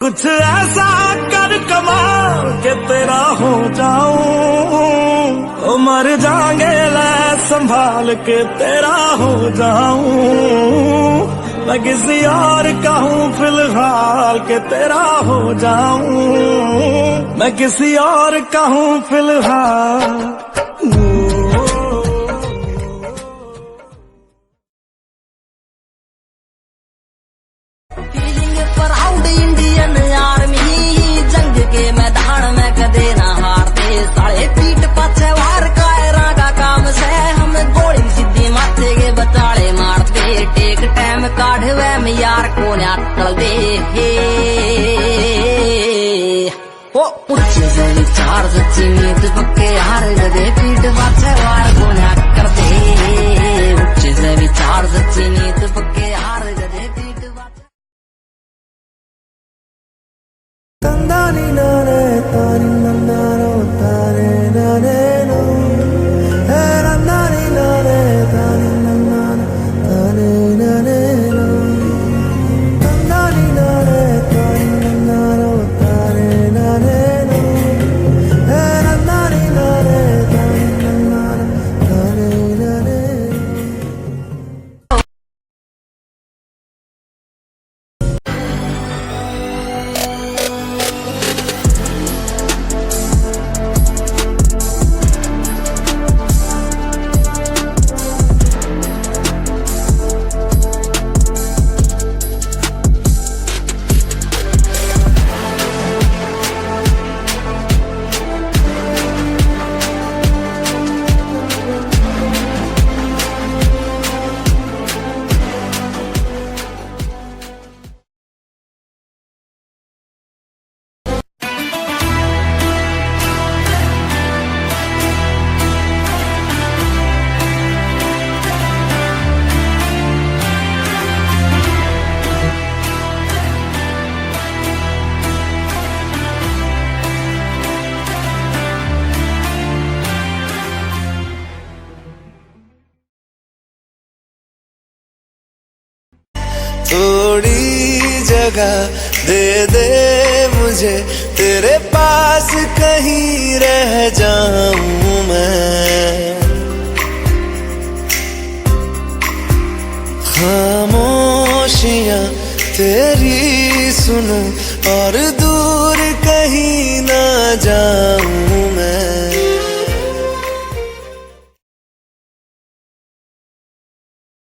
कुछ ऐसा कर कमाल के तेरा हो जाऊं, ओ मर जाएंगे ले संभाल के तेरा हो जाऊं। मैं किसी और का हूँ फिलहाल के तेरा हो जाऊं, मैं किसी और का हूँ फिलहाल। इंडियन आर्मी जंग के मैदान में कदे ना हारते, साले पीठ पाछे वार कायरा का काम से हम गोली सीधी माथे के बचाले मारते। टेक टाइम काढ़वे में यार को निकल दे ओ उच्चे से विचार सच्ची नीत पक्के हार गदे पीठ पाछे वार को कर दे। उच्चे से विचार सच्ची नीत पक्के हार गदे पीठ पाछे। Tandani nane tani nandano tane nane no, tandani nane tani nandano tane nane no, tandani nane tani nandano tane nane no, tandani nane tani nandano tane nane no. थोड़ी जगह दे दे मुझे, तेरे पास कहीं रह जाऊं मैं। खामोशियां तेरी सुनूं और दूर कहीं ना जाऊं मैं।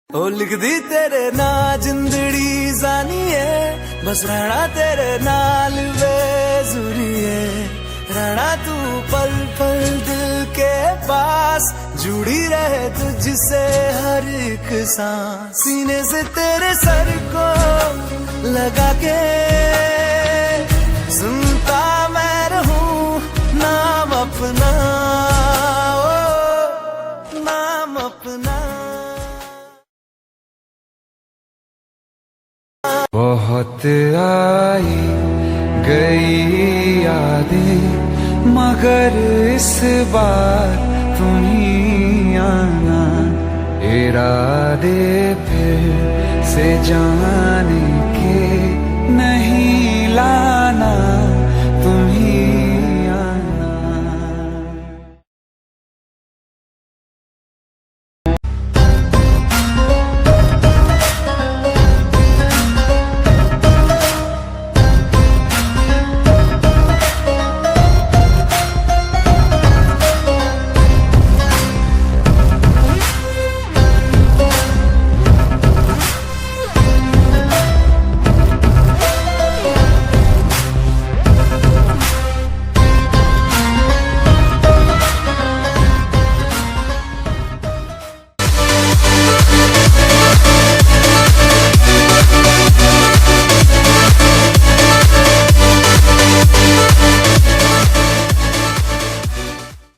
ओ लिख दी तेरे ना जिंदड़ी जानिए, बस रहना तेरे नाल बेजुरिए। रहना तू पल पल दिल के पास, जुड़ी रहे तुझसे हर एक सांस। सीने से तेरे सर को लगा के सुनता मैं रहूं नाम अपना, ओ नाम अपना। बहुत आई गई यादें मगर इस बार तुम ही आना। इरादे फिर से जाने